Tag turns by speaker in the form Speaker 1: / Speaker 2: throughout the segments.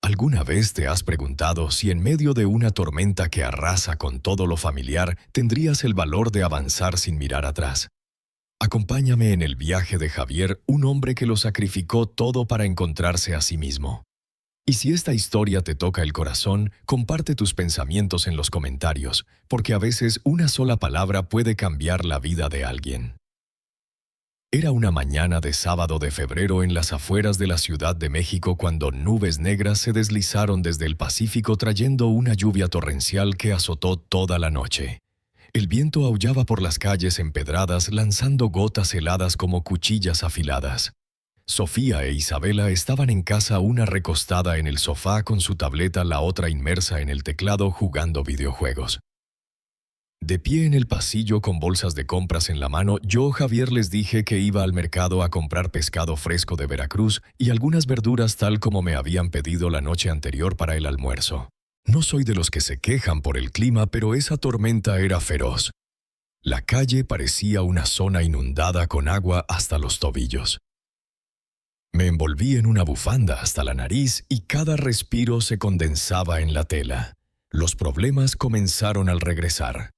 Speaker 1: ¿Alguna vez te has preguntado si en medio de una tormenta que arrasa con todo lo familiar, tendrías el valor de avanzar sin mirar atrás? Acompáñame en el viaje de Javier, un hombre que lo sacrificó todo para encontrarse a sí mismo. Y si esta historia te toca el corazón, comparte tus pensamientos en los comentarios, porque a veces una sola palabra puede cambiar la vida de alguien. Era una mañana de sábado de febrero en las afueras de la Ciudad de México cuando nubes negras se deslizaron desde el Pacífico trayendo una lluvia torrencial que azotó toda la noche. El viento aullaba por las calles empedradas lanzando gotas heladas como cuchillas afiladas. Sofía e Isabela estaban en casa, una recostada en el sofá con su tableta, la otra inmersa en el teclado jugando videojuegos. De pie en el pasillo con bolsas de compras en la mano, yo, Javier, les dije que iba al mercado a comprar pescado fresco de Veracruz y algunas verduras tal como me habían pedido la noche anterior para el almuerzo. No soy de los que se quejan por el clima, pero esa tormenta era feroz. La calle parecía una zona inundada con agua hasta los tobillos. Me envolví en una bufanda hasta la nariz y cada respiro se condensaba en la tela. Los problemas comenzaron al regresar.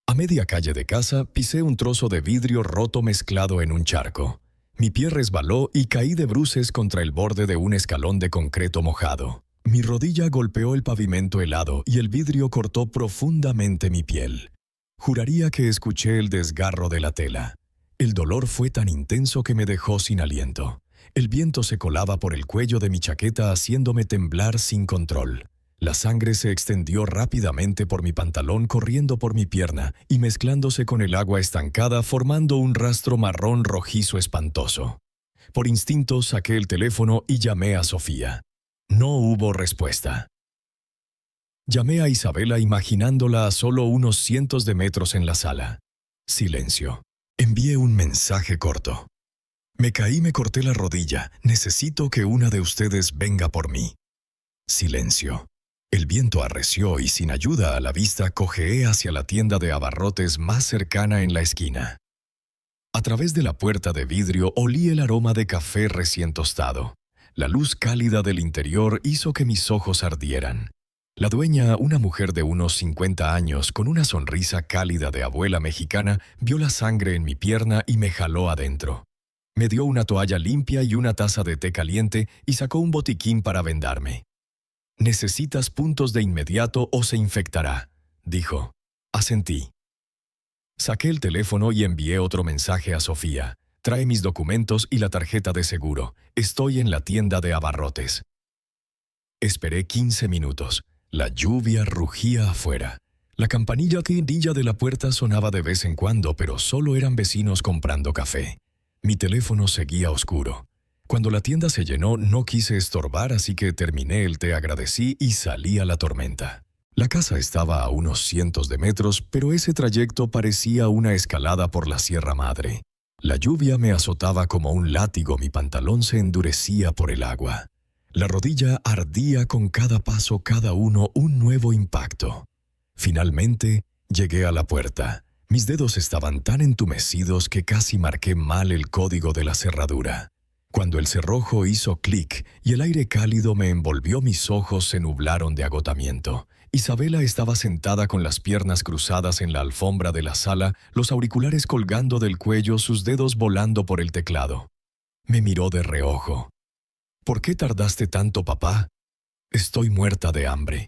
Speaker 1: A media calle de casa pisé un trozo de vidrio roto mezclado en un charco. Mi pie resbaló y caí de bruces contra el borde de un escalón de concreto mojado. Mi rodilla golpeó el pavimento helado y el vidrio cortó profundamente mi piel. Juraría que escuché el desgarro de la tela. El dolor fue tan intenso que me dejó sin aliento. El viento se colaba por el cuello de mi chaqueta haciéndome temblar sin control. La sangre se extendió rápidamente por mi pantalón, corriendo por mi pierna y mezclándose con el agua estancada, formando un rastro marrón rojizo espantoso. Por instinto saqué el teléfono y llamé a Sofía. No hubo respuesta. Llamé a Isabela imaginándola a solo unos cientos de metros en la sala. Silencio. Envié un mensaje corto. Me caí, me corté la rodilla. Necesito que una de ustedes venga por mí. Silencio. El viento arreció y sin ayuda a la vista cojeé hacia la tienda de abarrotes más cercana en la esquina. A través de la puerta de vidrio olí el aroma de café recién tostado. La luz cálida del interior hizo que mis ojos ardieran. La dueña, una mujer de unos 50 años, con una sonrisa cálida de abuela mexicana, vio la sangre en mi pierna y me jaló adentro. Me dio una toalla limpia y una taza de té caliente y sacó un botiquín para vendarme. «Necesitas puntos de inmediato o se infectará», dijo. Asentí. Saqué el teléfono y envié otro mensaje a Sofía. «Trae mis documentos y la tarjeta de seguro. Estoy en la tienda de abarrotes». Esperé 15 minutos. La lluvia rugía afuera. La campanilla de la puerta sonaba de vez en cuando, pero solo eran vecinos comprando café. Mi teléfono seguía oscuro. Cuando la tienda se llenó, no quise estorbar, así que terminé el té, agradecí y salí a la tormenta. La casa estaba a unos cientos de metros, pero ese trayecto parecía una escalada por la Sierra Madre. La lluvia me azotaba como un látigo, mi pantalón se endurecía por el agua. La rodilla ardía con cada paso, cada uno un nuevo impacto. Finalmente, llegué a la puerta. Mis dedos estaban tan entumecidos que casi marqué mal el código de la cerradura. Cuando el cerrojo hizo clic y el aire cálido me envolvió, mis ojos se nublaron de agotamiento. Isabela estaba sentada con las piernas cruzadas en la alfombra de la sala, los auriculares colgando del cuello, sus dedos volando por el teclado. Me miró de reojo. «¿Por qué tardaste tanto, papá?» «Estoy muerta de hambre».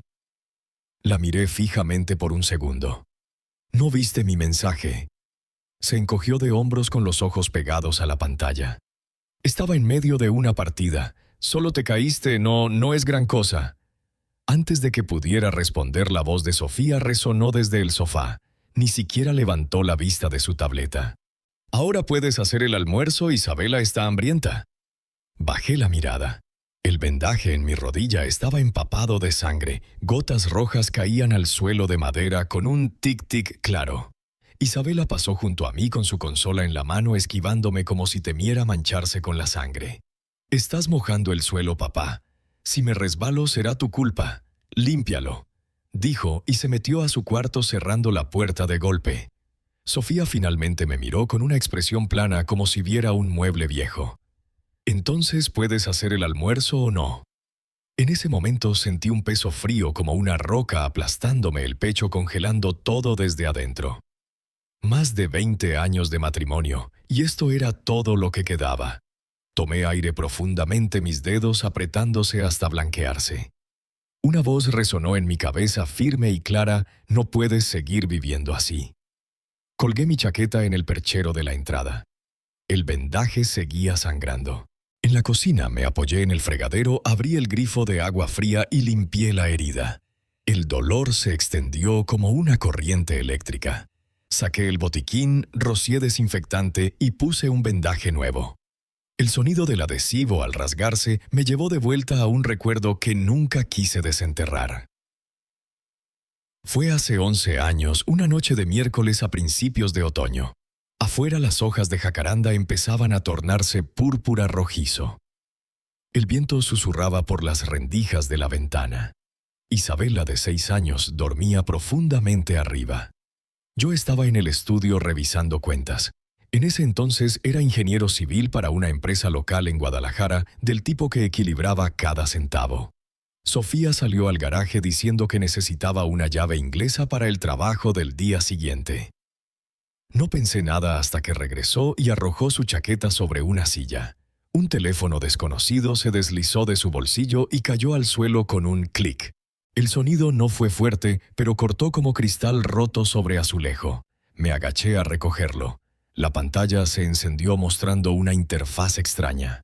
Speaker 1: La miré fijamente por un segundo. «¿No viste mi mensaje?» Se encogió de hombros con los ojos pegados a la pantalla. «Estaba en medio de una partida. Solo te caíste, no es gran cosa». Antes de que pudiera responder, la voz de Sofía resonó desde el sofá. Ni siquiera levantó la vista de su tableta. «Ahora puedes hacer el almuerzo, Isabela está hambrienta». Bajé la mirada. El vendaje en mi rodilla estaba empapado de sangre. Gotas rojas caían al suelo de madera con un tic-tic claro. Isabela pasó junto a mí con su consola en la mano, esquivándome como si temiera mancharse con la sangre. «Estás mojando el suelo, papá. Si me resbalo será tu culpa. Límpialo», dijo y se metió a su cuarto cerrando la puerta de golpe. Sofía finalmente me miró con una expresión plana como si viera un mueble viejo. «¿Entonces puedes hacer el almuerzo o no?». En ese momento sentí un peso frío como una roca aplastándome el pecho, congelando todo desde adentro. Más de 20 años de matrimonio, y esto era todo lo que quedaba. Tomé aire profundamente, mis dedos apretándose hasta blanquearse. Una voz resonó en mi cabeza firme y clara: no puedes seguir viviendo así. Colgué mi chaqueta en el perchero de la entrada. El vendaje seguía sangrando. En la cocina me apoyé en el fregadero, abrí el grifo de agua fría y limpié la herida. El dolor se extendió como una corriente eléctrica. Saqué el botiquín, rocié desinfectante y puse un vendaje nuevo. El sonido del adhesivo al rasgarse me llevó de vuelta a un recuerdo que nunca quise desenterrar. Fue hace 11 años, una noche de miércoles a principios de otoño. Afuera las hojas de jacaranda empezaban a tornarse púrpura rojizo. El viento susurraba por las rendijas de la ventana. Isabela, de 6 años, dormía profundamente arriba. Yo estaba en el estudio revisando cuentas. En ese entonces era ingeniero civil para una empresa local en Guadalajara, del tipo que equilibraba cada centavo. Sofía salió al garaje diciendo que necesitaba una llave inglesa para el trabajo del día siguiente. No pensé nada hasta que regresó y arrojó su chaqueta sobre una silla. Un teléfono desconocido se deslizó de su bolsillo y cayó al suelo con un clic. El sonido no fue fuerte, pero cortó como cristal roto sobre azulejo. Me agaché a recogerlo. La pantalla se encendió mostrando una interfaz extraña.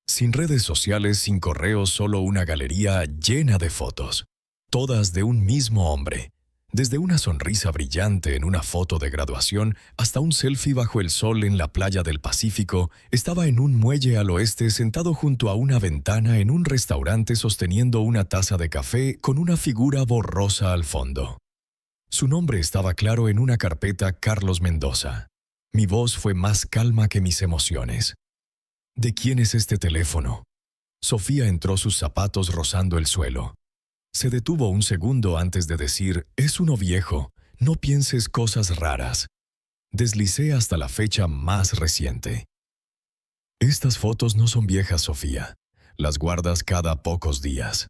Speaker 1: Sin redes sociales, sin correos, solo una galería llena de fotos. Todas de un mismo hombre. Desde una sonrisa brillante en una foto de graduación hasta un selfie bajo el sol en la playa del Pacífico, estaba en un muelle al oeste sentado junto a una ventana en un restaurante sosteniendo una taza de café con una figura borrosa al fondo. Su nombre estaba claro en una carpeta: Carlos Mendoza. Mi voz fue más calma que mis emociones. ¿De quién es este teléfono? Sofía entró, sus zapatos rozando el suelo. Se detuvo un segundo antes de decir: es uno viejo, no pienses cosas raras. Deslicé hasta la fecha más reciente. Estas fotos no son viejas, Sofía. Las guardas cada pocos días.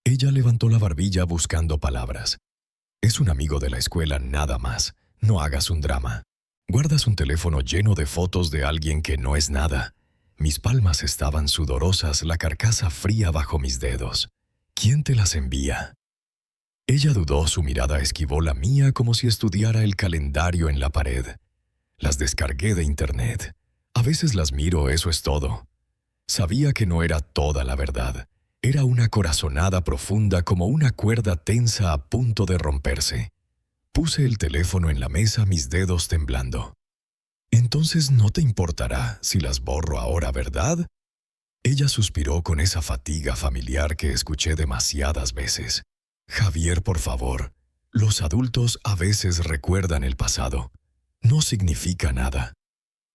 Speaker 1: Ella levantó la barbilla buscando palabras. Es un amigo de la escuela, nada más. No hagas un drama. Guardas un teléfono lleno de fotos de alguien que no es nada. Mis palmas estaban sudorosas, la carcasa fría bajo mis dedos. ¿Quién te las envía? Ella dudó, su mirada esquivó la mía como si estudiara el calendario en la pared. Las descargué de internet. A veces las miro, eso es todo. Sabía que no era toda la verdad. Era una corazonada profunda, como una cuerda tensa a punto de romperse. Puse el teléfono en la mesa, mis dedos temblando. Entonces no te importará si las borro ahora, ¿verdad? Ella suspiró con esa fatiga familiar que escuché demasiadas veces. Javier, por favor. Los adultos a veces recuerdan el pasado. No significa nada.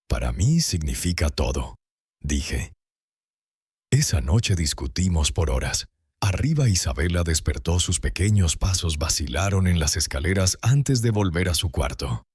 Speaker 1: Para mí significa todo, dije. Esa noche discutimos por horas. Arriba, Isabela despertó, sus pequeños pasos vacilaron en las escaleras antes de volver a su cuarto.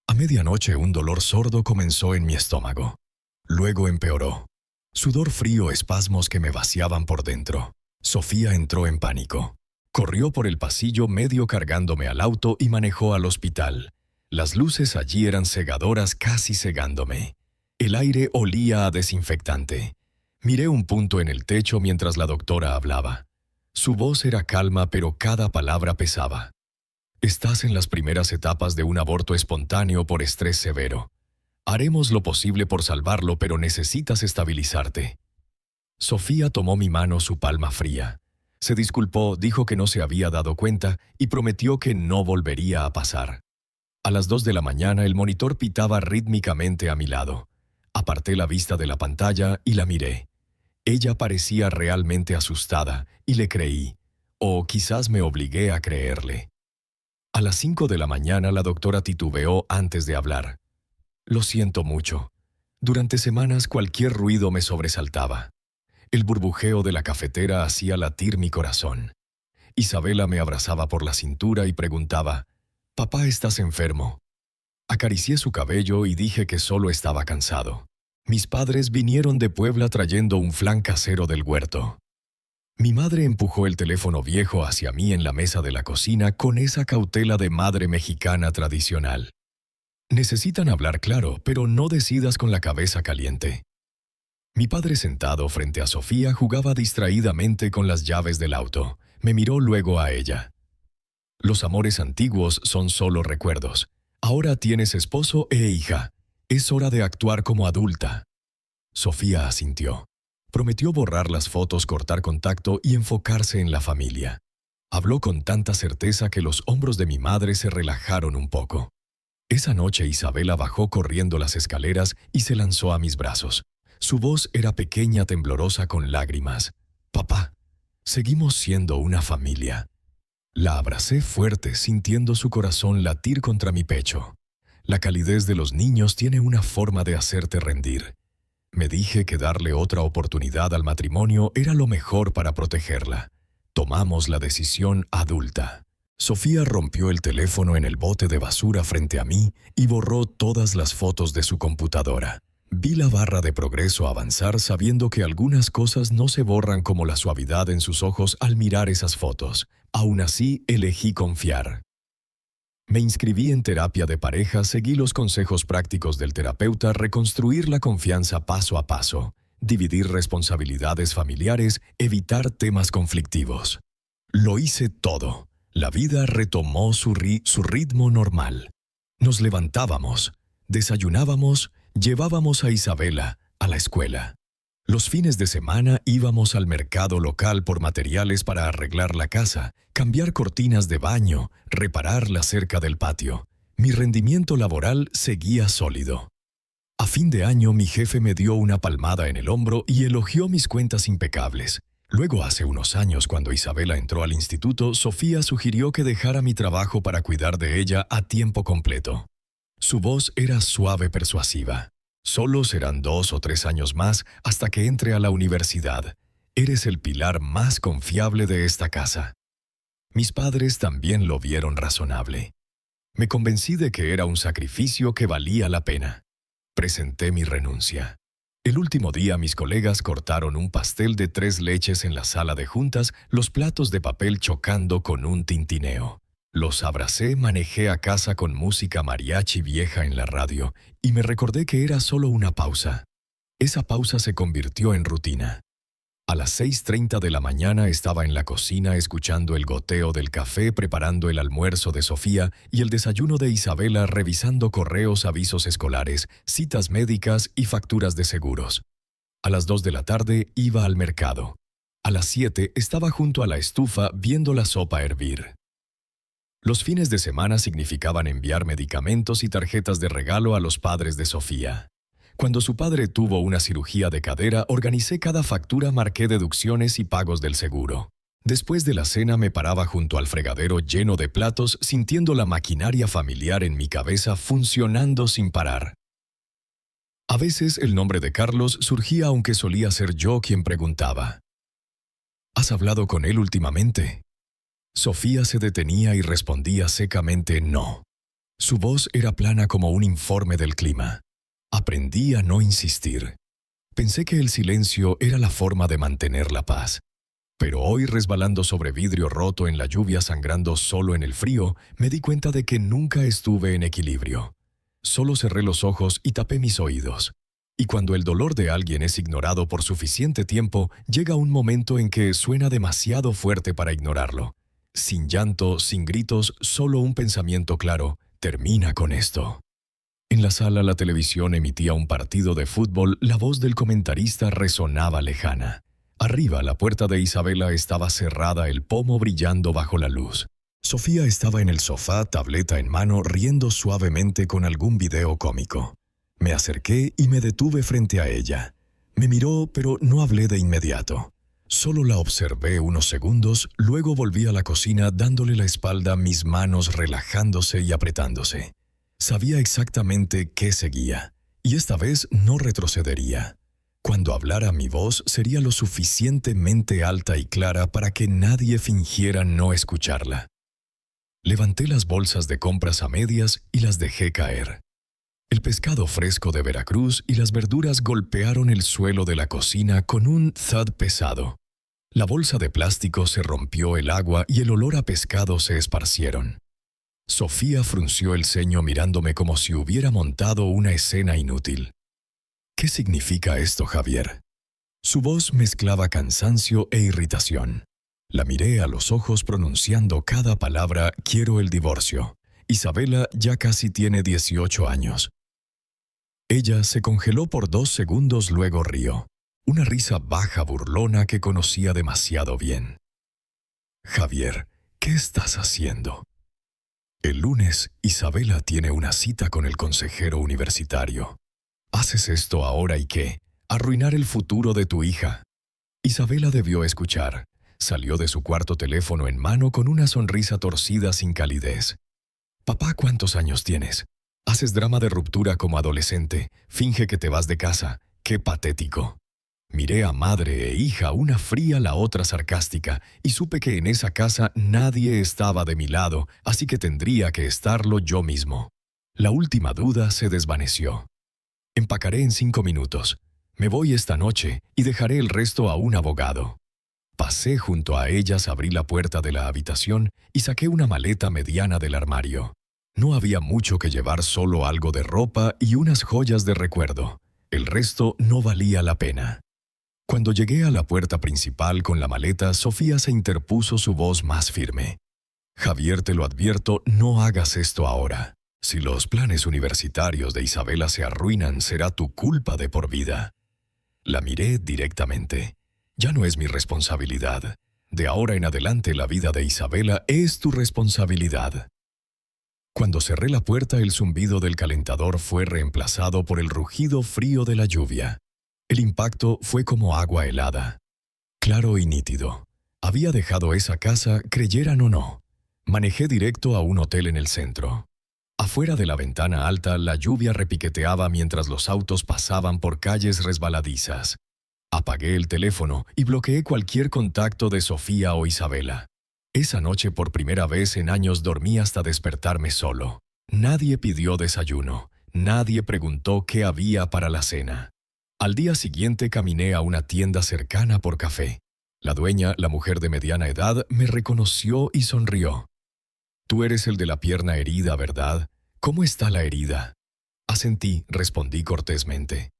Speaker 1: A medianoche un dolor sordo comenzó en mi estómago. Luego empeoró. Sudor frío, espasmos que me vaciaban por dentro. Sofía entró en pánico. Corrió por el pasillo medio cargándome al auto y manejó al hospital. Las luces allí eran cegadoras, casi cegándome. El aire olía a desinfectante. Miré un punto en el techo mientras la doctora hablaba. Su voz era calma, pero cada palabra pesaba. Estás en las primeras etapas de un aborto espontáneo por estrés severo. Haremos lo posible por salvarlo, pero necesitas estabilizarte. Sofía tomó mi mano, su palma fría. Se disculpó, dijo que no se había dado cuenta y prometió que no volvería a pasar. A las 2 de la mañana el monitor pitaba rítmicamente a mi lado. Aparté la vista de la pantalla y la miré. Ella parecía realmente asustada y le creí, o quizás me obligué a creerle. A las 5 de la mañana la doctora titubeó antes de hablar. Lo siento mucho. Durante semanas cualquier ruido me sobresaltaba. El burbujeo de la cafetera hacía latir mi corazón. Isabela me abrazaba por la cintura y preguntaba: «¿Papá, estás enfermo?». Acaricié su cabello y dije que solo estaba cansado. Mis padres vinieron de Puebla trayendo un flan casero del huerto. Mi madre empujó el teléfono viejo hacia mí en la mesa de la cocina con esa cautela de madre mexicana tradicional. Necesitan hablar claro, pero no decidas con la cabeza caliente. Mi padre sentado frente a Sofía jugaba distraídamente con las llaves del auto. Me miró luego a ella. Los amores antiguos son solo recuerdos. Ahora tienes esposo e hija. Es hora de actuar como adulta. Sofía asintió. Prometió borrar las fotos, cortar contacto y enfocarse en la familia. Habló con tanta certeza que los hombros de mi madre se relajaron un poco. Esa noche Isabela bajó corriendo las escaleras y se lanzó a mis brazos. Su voz era pequeña, temblorosa, con lágrimas. «Papá, seguimos siendo una familia». La abracé fuerte, sintiendo su corazón latir contra mi pecho. La calidez de los niños tiene una forma de hacerte rendir. Me dije que darle otra oportunidad al matrimonio era lo mejor para protegerla. Tomamos la decisión adulta. Sofía rompió el teléfono en el bote de basura frente a mí y borró todas las fotos de su computadora. Vi la barra de progreso avanzar sabiendo que algunas cosas no se borran como la suavidad en sus ojos al mirar esas fotos. Aún así, elegí confiar. Me inscribí en terapia de pareja, seguí los consejos prácticos del terapeuta, reconstruir la confianza paso a paso, dividir responsabilidades familiares, evitar temas conflictivos. Lo hice todo. La vida retomó su ritmo normal. Nos levantábamos, desayunábamos, llevábamos a Isabela a la escuela. Los fines de semana íbamos al mercado local por materiales para arreglar la casa, cambiar cortinas de baño, reparar la cerca del patio. Mi rendimiento laboral seguía sólido. A fin de año mi jefe me dio una palmada en el hombro y elogió mis cuentas impecables. Luego, hace unos años, cuando Isabela entró al instituto, Sofía sugirió que dejara mi trabajo para cuidar de ella a tiempo completo. Su voz era suave, persuasiva. Solo serán 2 o 3 años más hasta que entre a la universidad. Eres el pilar más confiable de esta casa. Mis padres también lo vieron razonable. Me convencí de que era un sacrificio que valía la pena. Presenté mi renuncia. El último día mis colegas cortaron un pastel de 3 leches en la sala de juntas, los platos de papel chocando con un tintineo. Los abracé, manejé a casa con música mariachi vieja en la radio y me recordé que era solo una pausa. Esa pausa se convirtió en rutina. A las 6:30 de la mañana estaba en la cocina escuchando el goteo del café, preparando el almuerzo de Sofía y el desayuno de Isabela, revisando correos, avisos escolares, citas médicas y facturas de seguros. A las 2 de la tarde iba al mercado. A las 7 estaba junto a la estufa viendo la sopa hervir. Los fines de semana significaban enviar medicamentos y tarjetas de regalo a los padres de Sofía. Cuando su padre tuvo una cirugía de cadera, organicé cada factura, marqué deducciones y pagos del seguro. Después de la cena me paraba junto al fregadero lleno de platos, sintiendo la maquinaria familiar en mi cabeza funcionando sin parar. A veces el nombre de Carlos surgía, aunque solía ser yo quien preguntaba. ¿Has hablado con él últimamente? Sofía se detenía y respondía secamente no. Su voz era plana como un informe del clima. Aprendí a no insistir. Pensé que el silencio era la forma de mantener la paz. Pero hoy, resbalando sobre vidrio roto en la lluvia, sangrando solo en el frío, me di cuenta de que nunca estuve en equilibrio. Solo cerré los ojos y tapé mis oídos. Y cuando el dolor de alguien es ignorado por suficiente tiempo, llega un momento en que suena demasiado fuerte para ignorarlo. Sin llanto, sin gritos, solo un pensamiento claro: termina con esto. En la sala la televisión emitía un partido de fútbol, la voz del comentarista resonaba lejana. Arriba la puerta de Isabela estaba cerrada, el pomo brillando bajo la luz. Sofía estaba en el sofá, tableta en mano, riendo suavemente con algún video cómico. Me acerqué y me detuve frente a ella. Me miró, pero no hablé de inmediato. Solo la observé unos segundos, luego volví a la cocina dándole la espalda, mis manos relajándose y apretándose. Sabía exactamente qué seguía, y esta vez no retrocedería. Cuando hablara mi voz sería lo suficientemente alta y clara para que nadie fingiera no escucharla. Levanté las bolsas de compras a medias y las dejé caer. El pescado fresco de Veracruz y las verduras golpearon el suelo de la cocina con un thud pesado. La bolsa de plástico se rompió el agua y el olor a pescado se esparcieron. Sofía frunció el ceño mirándome como si hubiera montado una escena inútil. ¿Qué significa esto, Javier? Su voz mezclaba cansancio e irritación. La miré a los ojos pronunciando cada palabra: quiero el divorcio. Isabela ya casi tiene 18 años. Ella se congeló por 2 segundos, luego rió. Una risa baja, burlona que conocía demasiado bien. Javier, ¿qué estás haciendo? El lunes, Isabela tiene una cita con el consejero universitario. ¿Haces esto ahora y qué? Arruinar el futuro de tu hija. Isabela debió escuchar. Salió de su cuarto, teléfono en mano, con una sonrisa torcida sin calidez. Papá, ¿cuántos años tienes? Haces drama de ruptura como adolescente. Finge que te vas de casa. ¡Qué patético! Miré a madre e hija, una fría, la otra sarcástica, y supe que en esa casa nadie estaba de mi lado, así que tendría que estarlo yo mismo. La última duda se desvaneció. Empacaré en 5 minutos. Me voy esta noche y dejaré el resto a un abogado. Pasé junto a ellas, abrí la puerta de la habitación y saqué una maleta mediana del armario. No había mucho que llevar, solo algo de ropa y unas joyas de recuerdo. El resto no valía la pena. Cuando llegué a la puerta principal con la maleta, Sofía se interpuso, su voz más firme. Javier, te lo advierto, no hagas esto ahora. Si los planes universitarios de Isabela se arruinan, será tu culpa de por vida. La miré directamente. Ya no es mi responsabilidad. De ahora en adelante la vida de Isabela es tu responsabilidad. Cuando cerré la puerta, el zumbido del calentador fue reemplazado por el rugido frío de la lluvia. El impacto fue como agua helada. Claro y nítido. Había dejado esa casa, creyeran o no. Manejé directo a un hotel en el centro. Afuera de la ventana alta, la lluvia repiqueteaba mientras los autos pasaban por calles resbaladizas. Apagué el teléfono y bloqueé cualquier contacto de Sofía o Isabela. Esa noche, por primera vez en años, dormí hasta despertarme solo. Nadie pidió desayuno. Nadie preguntó qué había para la cena. Al día siguiente caminé a una tienda cercana por café. La dueña, la mujer de mediana edad, me reconoció y sonrió. Tú eres el de la pierna herida, ¿verdad? ¿Cómo está la herida? Asentí, respondí cortésmente.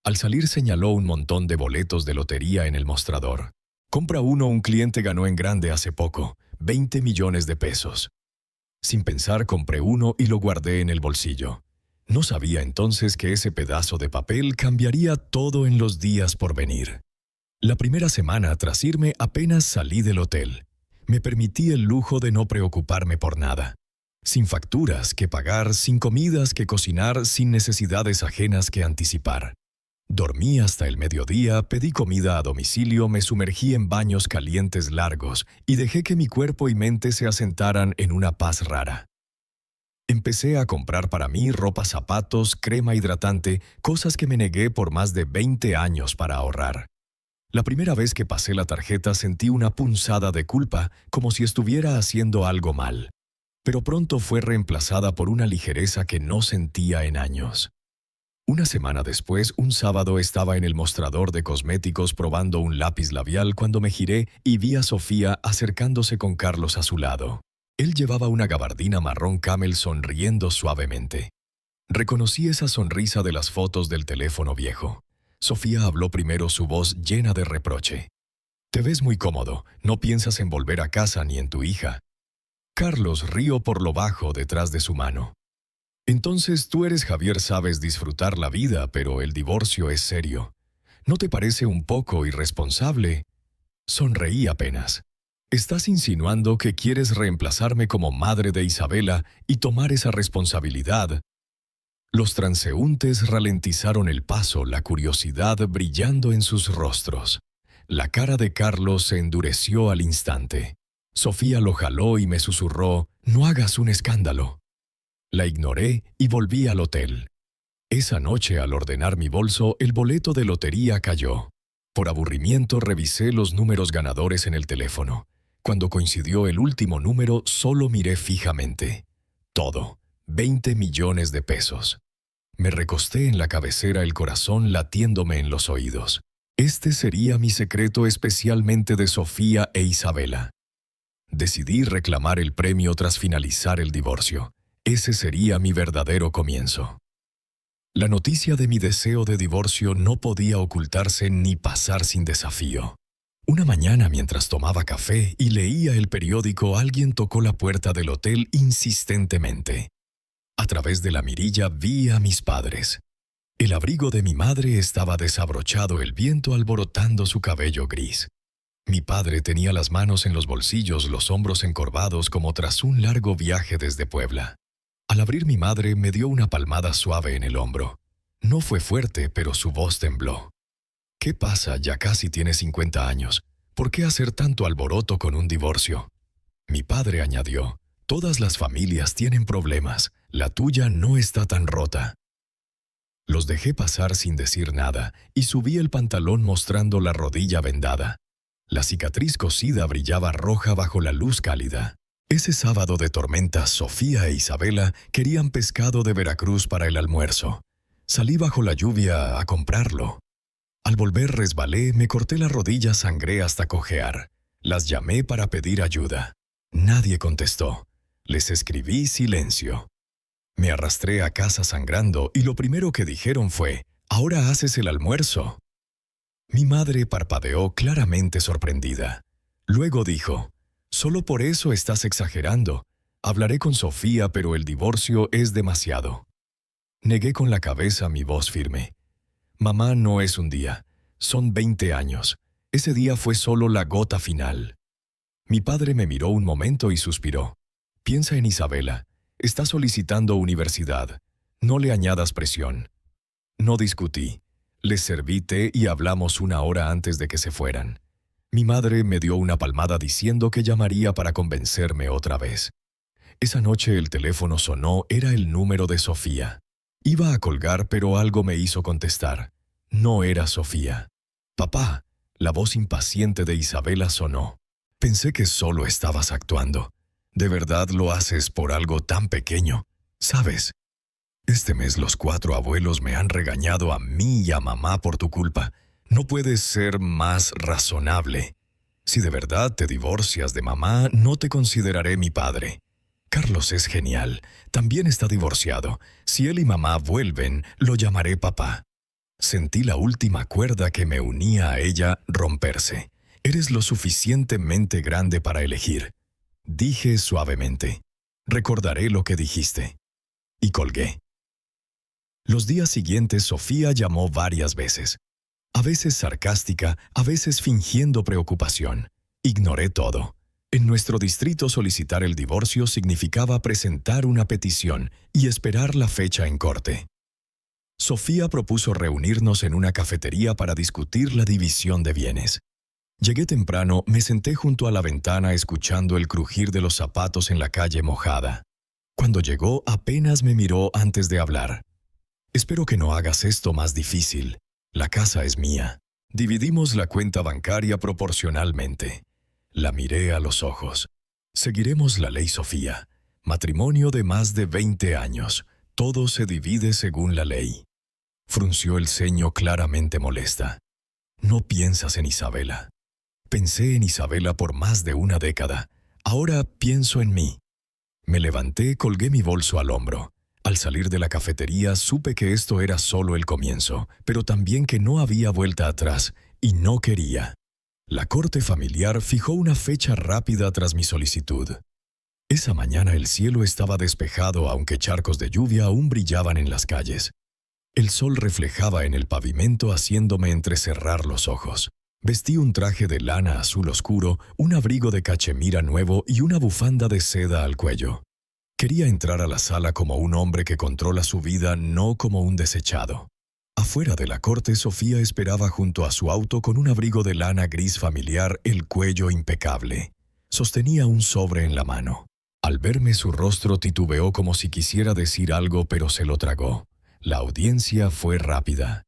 Speaker 1: Al salir señaló un montón de boletos de lotería en el mostrador. Compra uno, un cliente ganó en grande hace poco, 20 millones de pesos. Sin pensar compré uno y lo guardé en el bolsillo. No sabía entonces que ese pedazo de papel cambiaría todo en los días por venir. La primera semana tras irme apenas salí del hotel. Me permití el lujo de no preocuparme por nada. Sin facturas que pagar, sin comidas que cocinar, sin necesidades ajenas que anticipar. Dormí hasta el mediodía, pedí comida a domicilio, me sumergí en baños calientes largos y dejé que mi cuerpo y mente se asentaran en una paz rara. Empecé a comprar para mí ropa, zapatos, crema hidratante, cosas que me negué por más de 20 años para ahorrar. La primera vez que pasé la tarjeta sentí una punzada de culpa, como si estuviera haciendo algo mal. Pero pronto fue reemplazada por una ligereza que no sentía en años. Una semana después, un sábado, estaba en el mostrador de cosméticos probando un lápiz labial cuando me giré y vi a Sofía acercándose con Carlos a su lado. Él llevaba una gabardina marrón camel, sonriendo suavemente. Reconocí esa sonrisa de las fotos del teléfono viejo. Sofía habló primero, su voz llena de reproche. «Te ves muy cómodo, no piensas en volver a casa ni en tu hija». Carlos rió por lo bajo detrás de su mano. «Entonces tú eres Javier, sabes disfrutar la vida, pero el divorcio es serio. ¿No te parece un poco irresponsable?» Sonreí apenas. «¿Estás insinuando que quieres reemplazarme como madre de Isabela y tomar esa responsabilidad?» Los transeúntes ralentizaron el paso, la curiosidad brillando en sus rostros. La cara de Carlos se endureció al instante. Sofía lo jaló y me susurró: «No hagas un escándalo». La ignoré y volví al hotel. Esa noche, al ordenar mi bolso, el boleto de lotería cayó. Por aburrimiento revisé los números ganadores en el teléfono. Cuando coincidió el último número, solo miré fijamente. Todo, 20 millones de pesos. Me recosté en la cabecera, el corazón latiéndome en los oídos. Este sería mi secreto, especialmente de Sofía e Isabela. Decidí reclamar el premio tras finalizar el divorcio. Ese sería mi verdadero comienzo. La noticia de mi deseo de divorcio no podía ocultarse ni pasar sin desafío. Una mañana, mientras tomaba café y leía el periódico, alguien tocó la puerta del hotel insistentemente. A través de la mirilla vi a mis padres. El abrigo de mi madre estaba desabrochado, el viento alborotando su cabello gris. Mi padre tenía las manos en los bolsillos, los hombros encorvados como tras un largo viaje desde Puebla. Al abrir, mi madre me dio una palmada suave en el hombro. No fue fuerte, pero su voz tembló. «¿Qué pasa? Ya casi tienes 50 años. ¿Por qué hacer tanto alboroto con un divorcio?». Mi padre añadió: «Todas las familias tienen problemas. La tuya no está tan rota». Los dejé pasar sin decir nada y subí el pantalón mostrando la rodilla vendada. La cicatriz cosida brillaba roja bajo la luz cálida. Ese sábado de tormenta, Sofía e Isabela querían pescado de Veracruz para el almuerzo. Salí bajo la lluvia a comprarlo. Al volver resbalé, me corté la rodilla, sangré hasta cojear. Las llamé para pedir ayuda. Nadie contestó. Les escribí silencio. Me arrastré a casa sangrando y lo primero que dijeron fue: «¿Ahora haces el almuerzo?». Mi madre parpadeó, claramente sorprendida. Luego dijo: «Solo por eso estás exagerando. Hablaré con Sofía, pero el divorcio es demasiado». Negué con la cabeza, mi voz firme. «Mamá, no es un día. Son 20 años. Ese día fue solo la gota final». Mi padre me miró un momento y suspiró. «Piensa en Isabela. Está solicitando universidad. No le añadas presión». No discutí. Les serví té y hablamos una hora antes de que se fueran. Mi madre me dio una palmada diciendo que llamaría para convencerme otra vez. Esa noche el teléfono sonó, era el número de Sofía. Iba a colgar, pero algo me hizo contestar. No era Sofía. «Papá», la voz impaciente de Isabela sonó. «Pensé que solo estabas actuando. ¿De verdad lo haces por algo tan pequeño? ¿Sabes? Este mes los 4 abuelos me han regañado a mí y a mamá por tu culpa. No puedes ser más razonable. Si de verdad te divorcias de mamá, no te consideraré mi padre. Carlos es genial. También está divorciado. Si él y mamá vuelven, lo llamaré papá». Sentí la última cuerda que me unía a ella romperse. «Eres lo suficientemente grande para elegir», dije suavemente. «Recordaré lo que dijiste». Y colgué. Los días siguientes Sofía llamó varias veces. A veces sarcástica, a veces fingiendo preocupación. Ignoré todo. En nuestro distrito solicitar el divorcio significaba presentar una petición y esperar la fecha en corte. Sofía propuso reunirnos en una cafetería para discutir la división de bienes. Llegué temprano, me senté junto a la ventana escuchando el crujir de los zapatos en la calle mojada. Cuando llegó, apenas me miró antes de hablar. «Espero que no hagas esto más difícil. La casa es mía. Dividimos la cuenta bancaria proporcionalmente». La miré a los ojos. «Seguiremos la ley, Sofía. Matrimonio de más de 20 años. Todo se divide según la ley». Frunció el ceño claramente molesta. «No piensas en Isabela». Pensé en Isabela por más de una década. Ahora pienso en mí. Me levanté, colgué mi bolso al hombro. Al salir de la cafetería supe que esto era solo el comienzo, pero también que no había vuelta atrás, y no quería. La corte familiar fijó una fecha rápida tras mi solicitud. Esa mañana el cielo estaba despejado, aunque charcos de lluvia aún brillaban en las calles. El sol reflejaba en el pavimento haciéndome entrecerrar los ojos. Vestí un traje de lana azul oscuro, un abrigo de cachemira nuevo y una bufanda de seda al cuello. Quería entrar a la sala como un hombre que controla su vida, no como un desechado. Afuera de la corte, Sofía esperaba junto a su auto con un abrigo de lana gris familiar, el cuello impecable. Sostenía un sobre en la mano. Al verme, su rostro titubeó como si quisiera decir algo, pero se lo tragó. La audiencia fue rápida.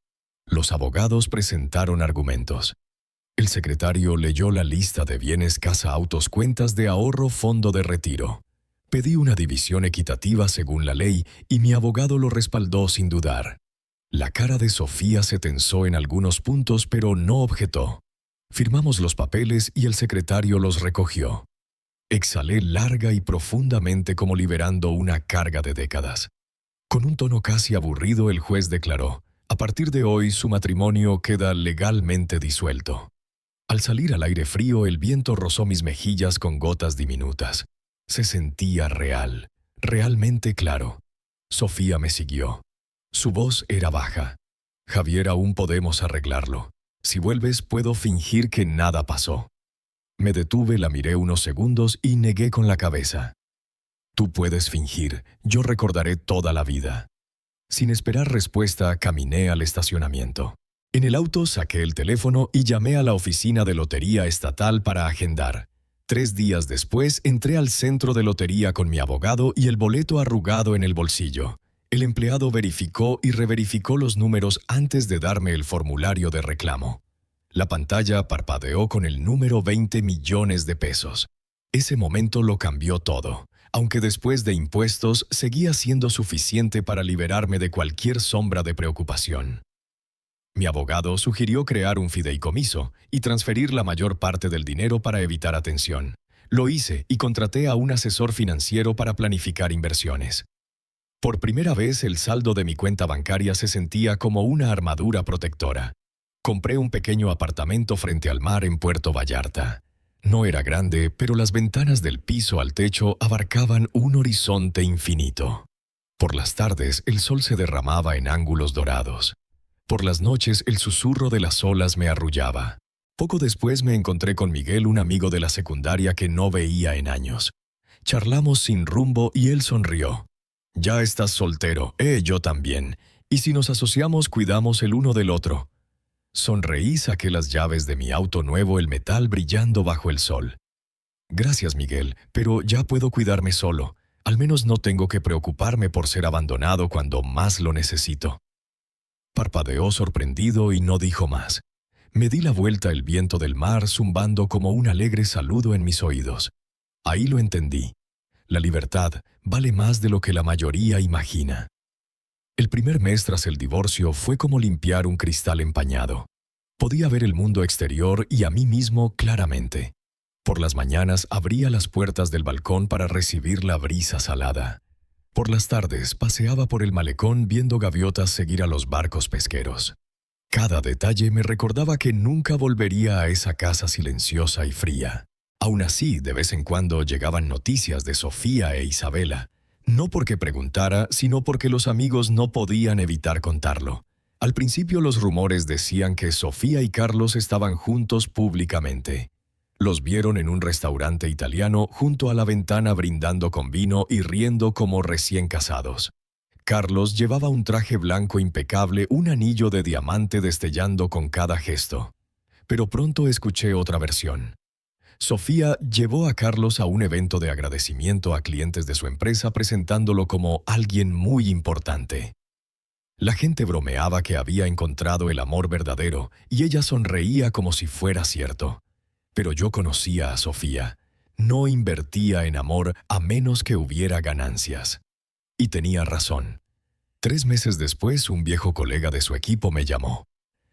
Speaker 1: Los abogados presentaron argumentos. El secretario leyó la lista de bienes: casa, autos, cuentas de ahorro, fondo de retiro. Pedí una división equitativa según la ley y mi abogado lo respaldó sin dudar. La cara de Sofía se tensó en algunos puntos, pero no objetó. Firmamos los papeles y el secretario los recogió. Exhalé larga y profundamente como liberando una carga de décadas. Con un tono casi aburrido, el juez declaró: a partir de hoy su matrimonio queda legalmente disuelto. Al salir al aire frío, el viento rozó mis mejillas con gotas diminutas. Se sentía real, realmente claro. Sofía me siguió. Su voz era baja. Javier, aún podemos arreglarlo. Si vuelves, puedo fingir que nada pasó. Me detuve, la miré unos segundos y negué con la cabeza. Tú puedes fingir, yo recordaré toda la vida. Sin esperar respuesta, caminé al estacionamiento. En el auto saqué el teléfono y llamé a la oficina de Lotería Estatal para agendar. 3 días después, entré al centro de lotería con mi abogado y el boleto arrugado en el bolsillo. El empleado verificó y reverificó los números antes de darme el formulario de reclamo. La pantalla parpadeó con el número 20 millones de pesos. Ese momento lo cambió todo, aunque después de impuestos seguía siendo suficiente para liberarme de cualquier sombra de preocupación. Mi abogado sugirió crear un fideicomiso y transferir la mayor parte del dinero para evitar atención. Lo hice y contraté a un asesor financiero para planificar inversiones. Por primera vez, el saldo de mi cuenta bancaria se sentía como una armadura protectora. Compré un pequeño apartamento frente al mar en Puerto Vallarta. No era grande, pero las ventanas del piso al techo abarcaban un horizonte infinito. Por las tardes, el sol se derramaba en ángulos dorados. Por las noches, el susurro de las olas me arrullaba. Poco después me encontré con Miguel, un amigo de la secundaria que no veía en años. Charlamos sin rumbo y él sonrió. «Ya estás soltero, yo también. Y si nos asociamos, cuidamos el uno del otro». Sonreí, saqué las llaves de mi auto nuevo, el metal brillando bajo el sol. «Gracias, Miguel, pero ya puedo cuidarme solo. Al menos no tengo que preocuparme por ser abandonado cuando más lo necesito». Parpadeó sorprendido y no dijo más. Me di la vuelta, el viento del mar zumbando como un alegre saludo en mis oídos. Ahí lo entendí. La libertad vale más de lo que la mayoría imagina. El primer mes tras el divorcio fue como limpiar un cristal empañado. Podía ver el mundo exterior y a mí mismo claramente. Por las mañanas abría las puertas del balcón para recibir la brisa salada. Por las tardes paseaba por el malecón viendo gaviotas seguir a los barcos pesqueros. Cada detalle me recordaba que nunca volvería a esa casa silenciosa y fría. Aún así, de vez en cuando llegaban noticias de Sofía e Isabela. No porque preguntara, sino porque los amigos no podían evitar contarlo. Al principio los rumores decían que Sofía y Carlos estaban juntos públicamente. Los vieron en un restaurante italiano junto a la ventana brindando con vino y riendo como recién casados. Carlos llevaba un traje blanco impecable, un anillo de diamante destellando con cada gesto. Pero pronto escuché otra versión. Sofía llevó a Carlos a un evento de agradecimiento a clientes de su empresa presentándolo como alguien muy importante. La gente bromeaba que había encontrado el amor verdadero y ella sonreía como si fuera cierto. Pero yo conocía a Sofía. No invertía en amor a menos que hubiera ganancias. Y tenía razón. 3 meses después, un viejo colega de su equipo me llamó.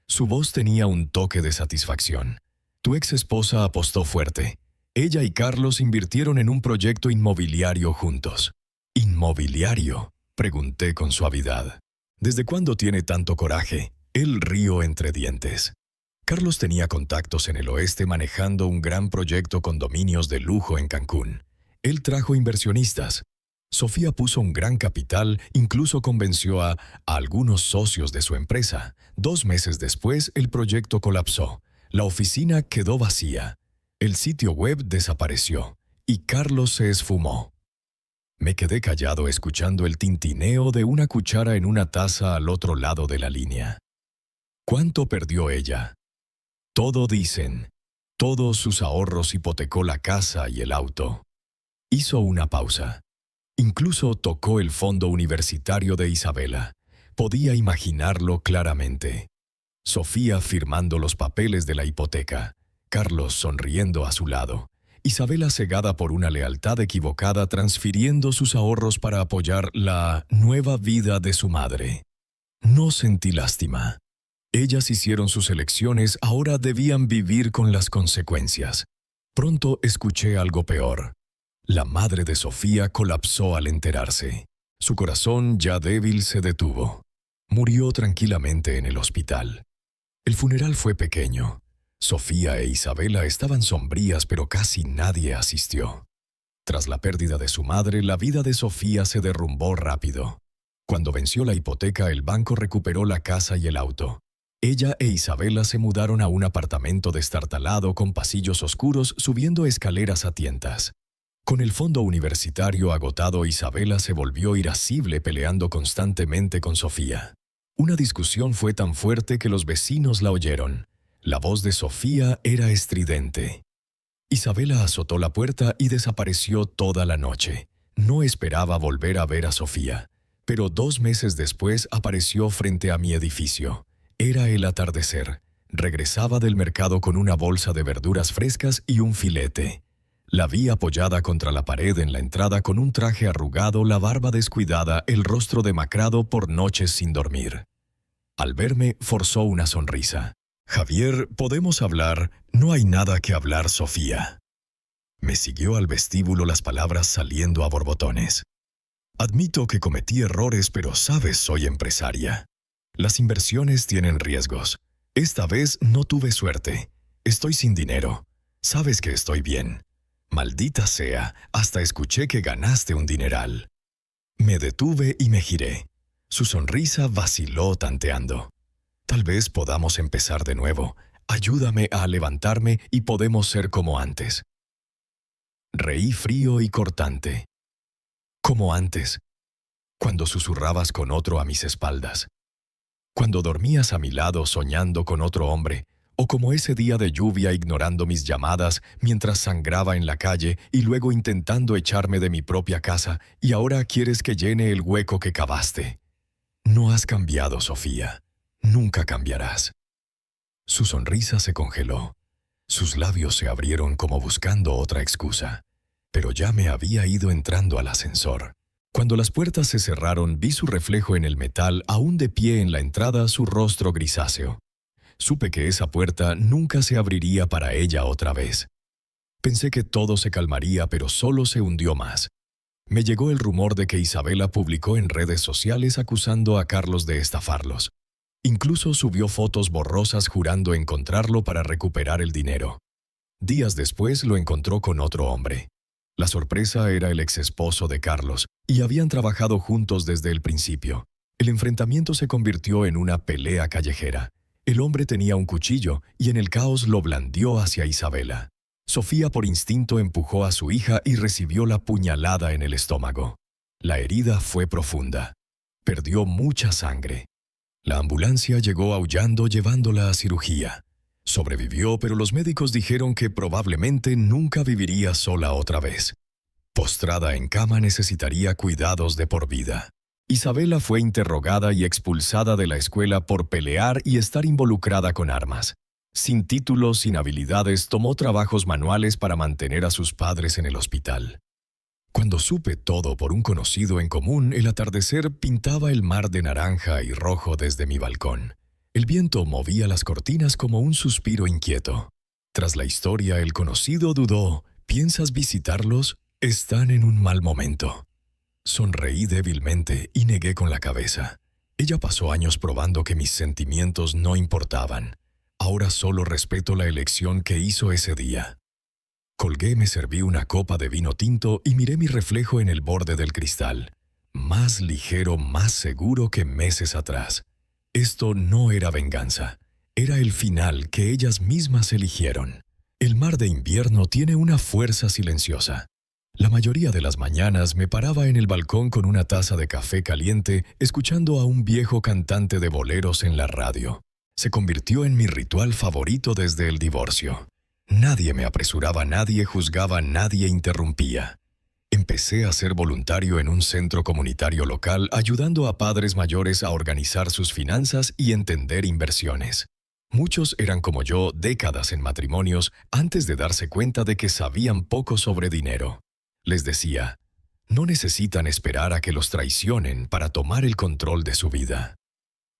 Speaker 1: Su voz tenía un toque de satisfacción. Tu ex esposa apostó fuerte. Ella y Carlos invirtieron en un proyecto inmobiliario juntos. ¿Inmobiliario?, pregunté con suavidad. ¿Desde cuándo tiene tanto coraje? Él rió entre dientes. Carlos tenía contactos en el oeste manejando un gran proyecto con condominios de lujo en Cancún. Él trajo inversionistas. Sofía puso un gran capital, incluso convenció a algunos socios de su empresa. 2 meses después, el proyecto colapsó. La oficina quedó vacía. El sitio web desapareció. Y Carlos se esfumó. Me quedé callado escuchando el tintineo de una cuchara en una taza al otro lado de la línea. ¿Cuánto perdió ella? Todo dicen. Todos sus ahorros, hipotecó la casa y el auto. Hizo una pausa. Incluso tocó el fondo universitario de Isabela. Podía imaginarlo claramente. Sofía firmando los papeles de la hipoteca. Carlos sonriendo a su lado. Isabela cegada por una lealtad equivocada, transfiriendo sus ahorros para apoyar la nueva vida de su madre. No sentí lástima. Ellas hicieron sus elecciones, ahora debían vivir con las consecuencias. Pronto escuché algo peor. La madre de Sofía colapsó al enterarse. Su corazón, ya débil, se detuvo. Murió tranquilamente en el hospital. El funeral fue pequeño. Sofía e Isabela estaban sombrías, pero casi nadie asistió. Tras la pérdida de su madre, la vida de Sofía se derrumbó rápido. Cuando venció la hipoteca, el banco recuperó la casa y el auto. Ella e Isabela se mudaron a un apartamento destartalado con pasillos oscuros, subiendo escaleras a tientas. Con el fondo universitario agotado, Isabela se volvió irascible, peleando constantemente con Sofía. Una discusión fue tan fuerte que los vecinos la oyeron. La voz de Sofía era estridente. Isabela azotó la puerta y desapareció toda la noche. No esperaba volver a ver a Sofía, pero 2 meses después apareció frente a mi edificio. Era el atardecer. Regresaba del mercado con una bolsa de verduras frescas y un filete. La vi apoyada contra la pared en la entrada con un traje arrugado, la barba descuidada, el rostro demacrado por noches sin dormir. Al verme, forzó una sonrisa. «Javier, ¿podemos hablar? No hay nada que hablar, Sofía». Me siguió al vestíbulo, las palabras saliendo a borbotones. «Admito que cometí errores, pero sabes, soy empresaria. Las inversiones tienen riesgos. Esta vez no tuve suerte. Estoy sin dinero. Sabes que estoy bien. Maldita sea, hasta escuché que ganaste un dineral». Me detuve y me giré. Su sonrisa vaciló tanteando. «Tal vez podamos empezar de nuevo. Ayúdame a levantarme y podemos ser como antes». Reí frío y cortante. «Como antes. Cuando susurrabas con otro a mis espaldas. Cuando dormías a mi lado soñando con otro hombre. O como ese día de lluvia ignorando mis llamadas mientras sangraba en la calle y luego intentando echarme de mi propia casa, y ahora quieres que llene el hueco que cavaste. No has cambiado, Sofía. Nunca cambiarás». Su sonrisa se congeló. Sus labios se abrieron como buscando otra excusa. Pero ya me había ido entrando al ascensor. Cuando las puertas se cerraron, vi su reflejo en el metal, aún de pie en la entrada, su rostro grisáceo. Supe que esa puerta nunca se abriría para ella otra vez. Pensé que todo se calmaría, pero solo se hundió más. Me llegó el rumor de que Isabela publicó en redes sociales acusando a Carlos de estafarlos. Incluso subió fotos borrosas jurando encontrarlo para recuperar el dinero. Días después lo encontró con otro hombre. La sorpresa era el exesposo de Carlos, y habían trabajado juntos desde el principio. El enfrentamiento se convirtió en una pelea callejera. El hombre tenía un cuchillo y en el caos lo blandió hacia Isabela. Sofía por instinto empujó a su hija y recibió la puñalada en el estómago. La herida fue profunda. Perdió mucha sangre. La ambulancia llegó aullando llevándola a cirugía. Sobrevivió, pero los médicos dijeron que probablemente nunca viviría sola otra vez. Postrada en cama, necesitaría cuidados de por vida. Isabela fue interrogada y expulsada de la escuela por pelear y estar involucrada con armas. Sin títulos, sin habilidades, tomó trabajos manuales para mantener a sus padres en el hospital. Cuando supe todo por un conocido en común, el atardecer pintaba el mar de naranja y rojo desde mi balcón. El viento movía las cortinas como un suspiro inquieto. Tras la historia, el conocido dudó. ¿Piensas visitarlos? Están en un mal momento. Sonreí débilmente y negué con la cabeza. Ella pasó años probando que mis sentimientos no importaban. Ahora solo respeto la elección que hizo ese día. Colgué, me serví una copa de vino tinto y miré mi reflejo en el borde del cristal. Más ligero, más seguro que meses atrás. Esto no era venganza. Era el final que ellas mismas eligieron. El mar de invierno tiene una fuerza silenciosa. La mayoría de las mañanas me paraba en el balcón con una taza de café caliente, escuchando a un viejo cantante de boleros en la radio. Se convirtió en mi ritual favorito desde el divorcio. Nadie me apresuraba, nadie juzgaba, nadie interrumpía. Empecé a ser voluntario en un centro comunitario local, ayudando a padres mayores a organizar sus finanzas y entender inversiones. Muchos eran como yo, décadas en matrimonios, antes de darse cuenta de que sabían poco sobre dinero. Les decía, no necesitan esperar a que los traicionen para tomar el control de su vida.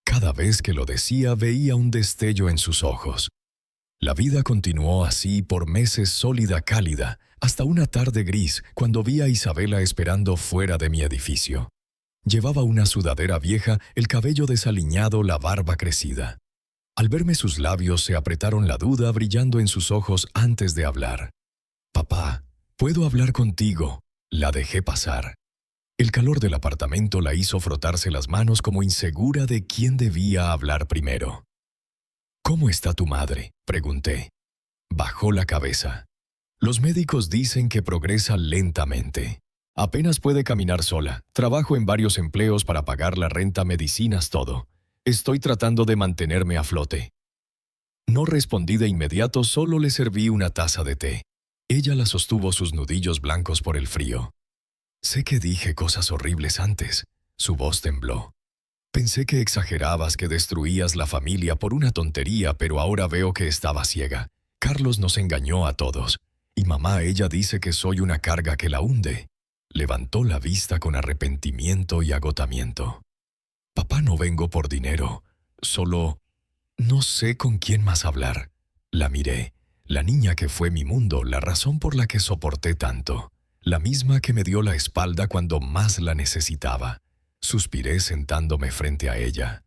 Speaker 1: Cada vez que lo decía veía un destello en sus ojos. La vida continuó así por meses sólida cálida, hasta una tarde gris cuando vi a Isabela esperando fuera de mi edificio. Llevaba una sudadera vieja, el cabello desaliñado, la barba crecida. Al verme sus labios se apretaron la duda brillando en sus ojos antes de hablar. «Papá, ¿puedo hablar contigo?». La dejé pasar. El calor del apartamento la hizo frotarse las manos como insegura de quién debía hablar primero. «¿Cómo está tu madre?», pregunté. Bajó la cabeza. «Los médicos dicen que progresa lentamente. Apenas puede caminar sola. Trabajo en varios empleos para pagar la renta, medicinas, todo. Estoy tratando de mantenerme a flote». No respondí de inmediato, solo le serví una taza de té. Ella la sostuvo sus nudillos blancos por el frío. «Sé que dije cosas horribles antes». Su voz tembló. «Pensé que exagerabas, que destruías la familia por una tontería, pero ahora veo que estaba ciega. Carlos nos engañó a todos. Y mamá, ella dice que soy una carga que la hunde». Levantó la vista con arrepentimiento y agotamiento. «Papá, no vengo por dinero. Solo no sé con quién más hablar». La miré. La niña que fue mi mundo, la razón por la que soporté tanto. La misma que me dio la espalda cuando más la necesitaba. Suspiré sentándome frente a ella.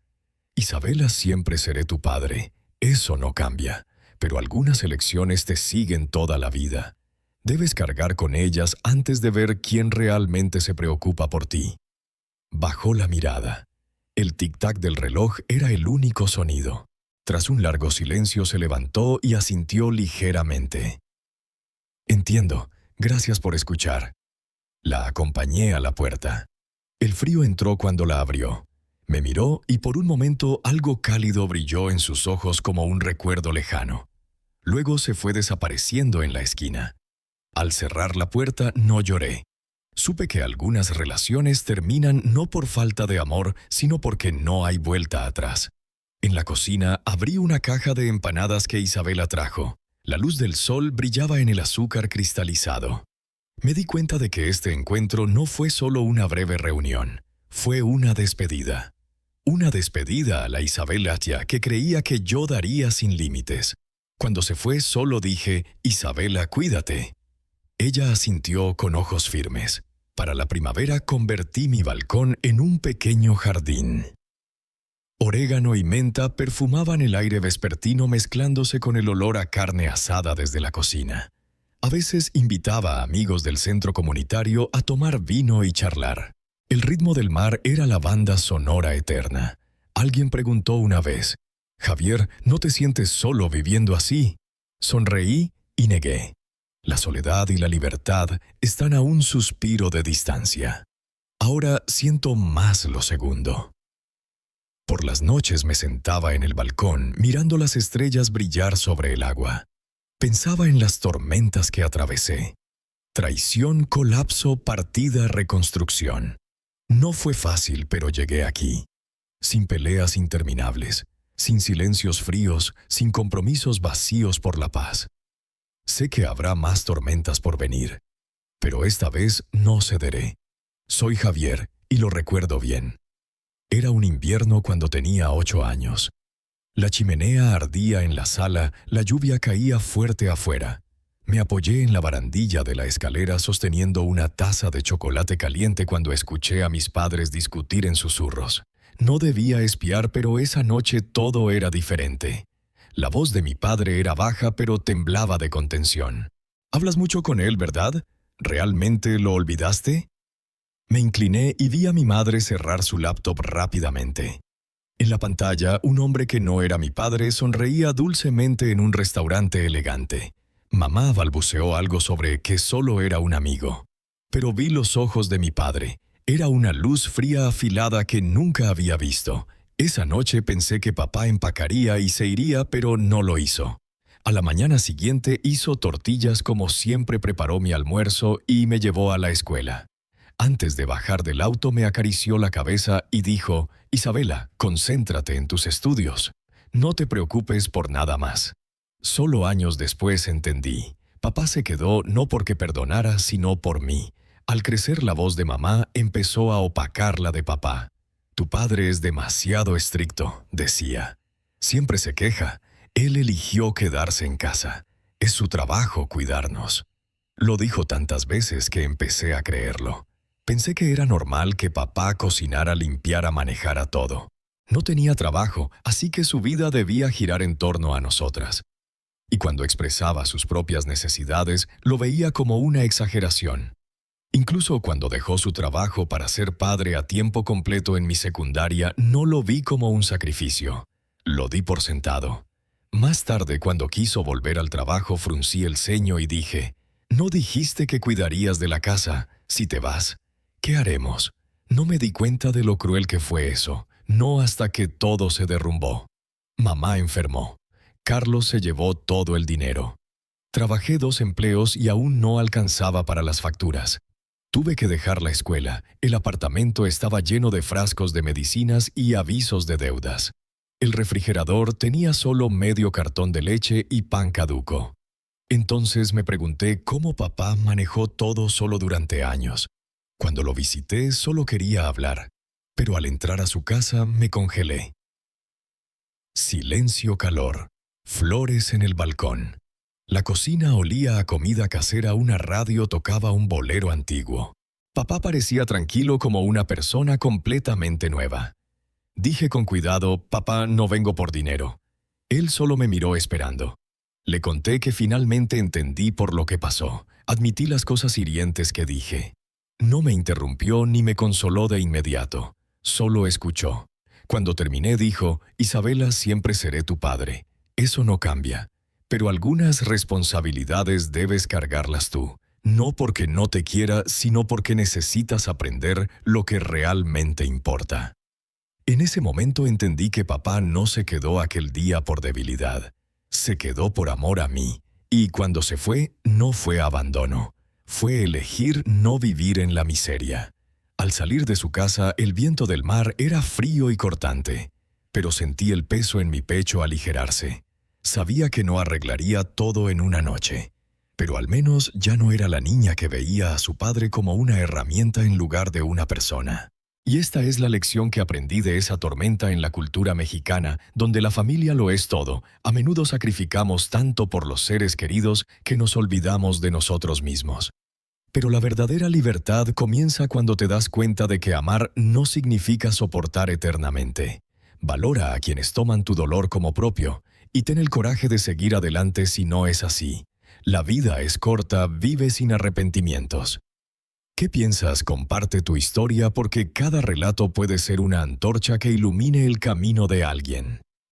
Speaker 1: «Isabela, siempre seré tu padre. Eso no cambia. Pero algunas elecciones te siguen toda la vida. Debes cargar con ellas antes de ver quién realmente se preocupa por ti». Bajó la mirada. El tic-tac del reloj era el único sonido. Tras un largo silencio se levantó y asintió ligeramente. «Entiendo. Gracias por escuchar». La acompañé a la puerta. El frío entró cuando la abrió. Me miró y por un momento algo cálido brilló en sus ojos como un recuerdo lejano. Luego se fue desapareciendo en la esquina. Al cerrar la puerta no lloré. Supe que algunas relaciones terminan no por falta de amor, sino porque no hay vuelta atrás. En la cocina abrí una caja de empanadas que Isabela trajo. La luz del sol brillaba en el azúcar cristalizado. Me di cuenta de que este encuentro no fue solo una breve reunión. Fue una despedida. Una despedida a la Isabela que creía que yo daría sin límites. Cuando se fue solo dije, «Isabela, cuídate». Ella asintió con ojos firmes. Para la primavera convertí mi balcón en un pequeño jardín. Orégano y menta perfumaban el aire vespertino mezclándose con el olor a carne asada desde la cocina. A veces invitaba a amigos del centro comunitario a tomar vino y charlar. El ritmo del mar era la banda sonora eterna. Alguien preguntó una vez, «Javier, ¿no te sientes solo viviendo así?». Sonreí y negué. La soledad y la libertad están a un suspiro de distancia. Ahora siento más lo segundo. Por las noches me sentaba en el balcón mirando las estrellas brillar sobre el agua. Pensaba en las tormentas que atravesé. Traición, colapso, partida, reconstrucción. No fue fácil, pero llegué aquí. Sin peleas interminables, sin silencios fríos, sin compromisos vacíos por la paz. Sé que habrá más tormentas por venir, pero esta vez no cederé. Soy Javier y lo recuerdo bien. Era un invierno cuando tenía 8 años. La chimenea ardía en la sala, la lluvia caía fuerte afuera. Me apoyé en la barandilla de la escalera sosteniendo una taza de chocolate caliente cuando escuché a mis padres discutir en susurros. No debía espiar, pero esa noche todo era diferente. La voz de mi padre era baja, pero temblaba de contención. «Hablas mucho con él, ¿verdad? ¿Realmente lo olvidaste?». Me incliné y vi a mi madre cerrar su laptop rápidamente. En la pantalla, un hombre que no era mi padre sonreía dulcemente en un restaurante elegante. Mamá balbuceó algo sobre que solo era un amigo. Pero vi los ojos de mi padre. Era una luz fría afilada que nunca había visto. Esa noche pensé que papá empacaría y se iría, pero no lo hizo. A la mañana siguiente hizo tortillas como siempre, preparó mi almuerzo y me llevó a la escuela. Antes de bajar del auto me acarició la cabeza y dijo, «Isabela, concéntrate en tus estudios». No te preocupes por nada más. Solo años después entendí. Papá se quedó no porque perdonara, sino por mí. Al crecer la voz de mamá empezó a opacar la de papá. Tu padre es demasiado estricto, decía. Siempre se queja. Él eligió quedarse en casa. Es su trabajo cuidarnos. Lo dijo tantas veces que empecé a creerlo. Pensé que era normal que papá cocinara, limpiara, manejara todo. No tenía trabajo, así que su vida debía girar en torno a nosotras. Y cuando expresaba sus propias necesidades, lo veía como una exageración. Incluso cuando dejó su trabajo para ser padre a tiempo completo en mi secundaria, no lo vi como un sacrificio. Lo di por sentado. Más tarde, cuando quiso volver al trabajo, fruncí el ceño y dije, «No dijiste que cuidarías de la casa. Si te vas, ¿qué haremos?» No me di cuenta de lo cruel que fue eso, no hasta que todo se derrumbó. Mamá enfermó. Carlos se llevó todo el dinero. Trabajé 2 empleos y aún no alcanzaba para las facturas. Tuve que dejar la escuela. El apartamento estaba lleno de frascos de medicinas y avisos de deudas. El refrigerador tenía solo medio cartón de leche y pan caduco. Entonces me pregunté cómo papá manejó todo solo durante años. Cuando lo visité solo quería hablar, pero al entrar a su casa me congelé. Silencio, calor. Flores en el balcón. La cocina olía a comida casera, una radio tocaba un bolero antiguo. Papá parecía tranquilo como una persona completamente nueva. Dije con cuidado, «Papá, no vengo por dinero». Él solo me miró esperando. Le conté que finalmente entendí por lo que pasó. Admití las cosas hirientes que dije. No me interrumpió ni me consoló de inmediato. Solo escuchó. Cuando terminé dijo, «Isabela, siempre seré tu padre. Eso no cambia. Pero algunas responsabilidades debes cargarlas tú. No porque no te quiera, sino porque necesitas aprender lo que realmente importa». En ese momento entendí que papá no se quedó aquel día por debilidad. Se quedó por amor a mí. Y cuando se fue, no fue abandono. Fue elegir no vivir en la miseria. Al salir de su casa, el viento del mar era frío y cortante. Pero sentí el peso en mi pecho aligerarse. Sabía que no arreglaría todo en una noche. Pero al menos ya no era la niña que veía a su padre como una herramienta en lugar de una persona. Y esta es la lección que aprendí de esa tormenta en la cultura mexicana, donde la familia lo es todo. A menudo sacrificamos tanto por los seres queridos que nos olvidamos de nosotros mismos. Pero la verdadera libertad comienza cuando te das cuenta de que amar no significa soportar eternamente. Valora a quienes toman tu dolor como propio y ten el coraje de seguir adelante si no es así. La vida es corta, vive sin arrepentimientos. ¿Qué piensas? Comparte tu historia porque cada relato puede ser una antorcha que ilumine el camino de alguien.